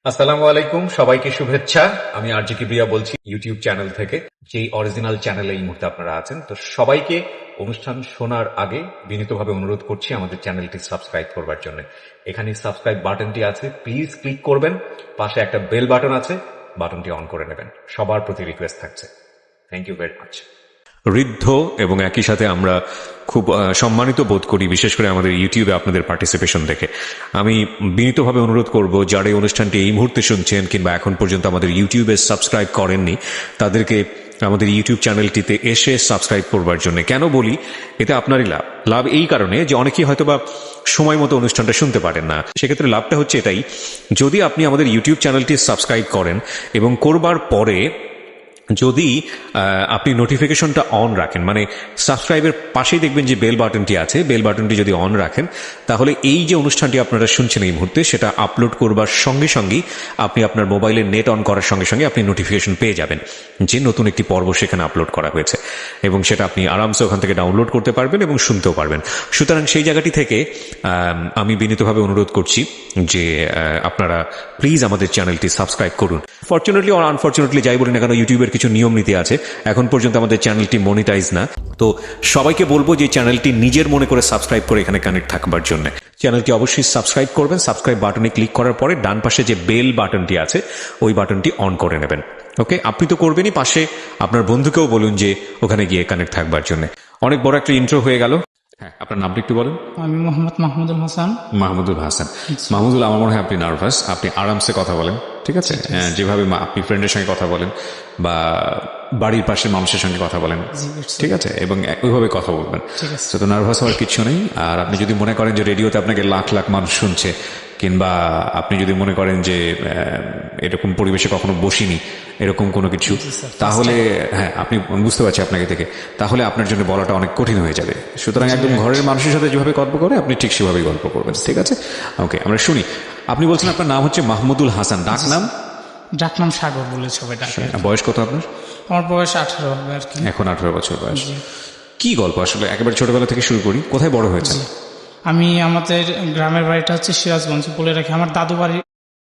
আসসালামু আলাইকুম, সবাইকে শুভেচ্ছা। আমি আরজি কিবরিয়া বলছি ইউটিউব চ্যানেল থেকে, যেই অরিজিনাল চ্যানেলে এই মুহূর্তে আপনারা আছেন। তো সবাইকে অনুষ্ঠান শোনার আগে বিনীতভাবে অনুরোধ করছি আমাদের চ্যানেলটি সাবস্ক্রাইব করবার জন্য। এখানে সাবস্ক্রাইব বাটনটি আছে, প্লিজ ক্লিক করবেন। পাশে একটা বেল বাটন আছে, বাটনটি অন করে নেবেন। সবার প্রতি রিকোয়েস্ট থাকছে। Thank you very much. ঋদ্ধ এবং একই সাথে আমরা খুব সম্মানিত বোধ করি, বিশেষ করে আমাদের ইউটিউবে আপনাদের পার্টিসিপেশন দেখে। আমি বিনীতভাবে অনুরোধ করব, যারা এই অনুষ্ঠানটি এই মুহূর্তে শুনছেন কিংবা এখন পর্যন্ত আমাদের ইউটিউবে সাবস্ক্রাইব করেননি, তাদেরকে আমাদের ইউটিউব চ্যানেলটিতে এসে সাবস্ক্রাইব করবার জন্য। কেন বলি, এতে আপনারই লাভ। লাভ এই কারণে যে অনেকেই হয়তোবা সময় মতো অনুষ্ঠানটা শুনতে পারেন না। সেক্ষেত্রে লাভটা হচ্ছে এটাই, যদি আপনি আমাদের ইউটিউব চ্যানেলটি সাবস্ক্রাইব করেন এবং করবার পরে যদি আপনি নোটিফিকেশনটা অন রাখেন, মানে সাবস্ক্রাইবের পাশেই দেখবেন যে বেল বাটনটি আছে, বেল বাটনটি যদি অন রাখেন, তাহলে এই যে অনুষ্ঠানটি আপনারা শুনছেন এই মুহূর্তে, সেটা আপলোড করবার সঙ্গে সঙ্গেই আপনি আপনার মোবাইলের নেট অন করার সঙ্গে সঙ্গে আপনি নোটিফিকেশন পেয়ে যাবেন যে নতুন একটি পর্ব সেখানে আপলোড করা হয়েছে, এবং সেটা আপনি আরামসে ওখান থেকে ডাউনলোড করতে পারবেন এবং শুনতেও পারবেন। সুতরাং সেই জায়গাটি থেকে আমি বিনীতভাবে অনুরোধ করছি যে আপনারা প্লিজ আমাদের চ্যানেলটি সাবস্ক্রাইব করুন। ফরচুনেটলি অর আনফরচুনেটলি যাই বলি না কেন, ইউটিউবের কিছু নিয়ম নীতি আছে। এখন পর্যন্ত আমাদের চ্যানেলটি মনিটাইজ না, তো সবাইকে বলবো যে চ্যানেলটি নিজের মনে করে সাবস্ক্রাইব করে এখানে কানেক্ট থাকবার জন্য চ্যানেলটি অবশ্যই সাবস্ক্রাইব করবেন। সাবস্ক্রাইব বাটনে ক্লিক করার পরে ডান পাশে যে বেল বাটনটি আছে, ওই বাটনটি অন করে নেবেন। ওকে, আপনি তো করবেনই, পাশে আপনার বন্ধুকেও বলুন যে ওখানে গিয়ে কানেক্ট থাকবার জন্য। অনেক বড় একটা ইন্ট্রো হয়ে গেল। হ্যাঁ, আপনার নামটা একটু বলেন। আমি মোহাম্মদ মাহমুদুল হাসান। মাহমুদুল হাসান। মাহমুদুল, আমার মনে হয় আপনি নার্ভাস। আপনি আরামসে কথা বলেন, ঠিক আছে? যেভাবে আপনি ফ্রেন্ডের সঙ্গে কথা বলেন বা বাড়ির পাশের মানুষের সঙ্গে কথা বলেন, ঠিক আছে? এবং ওইভাবে কথা বলবেন, তো নার্ভাস হওয়ার কিছু নেই। আর আপনি যদি মনে করেন যে রেডিওতে আপনাকে লাখ লাখ মানুষ শুনছে, কিংবা আপনি যদি মনে করেন যে এরকম পরিবেশে কখনো বসিনি, এরকম কোনো কিছু, তাহলে হ্যাঁ, আপনি বুঝতে পারছি আপনাকে থেকে, তাহলে আপনার জন্য বলাটা অনেক কঠিন হয়ে যাবে। সুতরাং একদম ঘরের মানুষের সাথে যেভাবে গল্প করে আপনি ঠিক সেভাবেই গল্প করবেন, ঠিক আছে? ওকে, আমরা শুনি। আপনি বলছেন আপনার নাম হচ্ছে মাহমুদুল হাসান, ডাক নাম? ডাক নাম সাগর বলে সবাই ডাকে। বয়স কত আপনার? আমার বয়স 18 হবে আর কি। এখন 18 বছর বয়স। কি গল্প আসলে, একেবারে ছোটবেলা থেকে শুরু করি। কোথায় বড় হয়েছে? আমি আমাদের গ্রামের বাড়িটা হচ্ছে সিরাজগঞ্জ বলে রাখি। আমার দাদু বাড়ি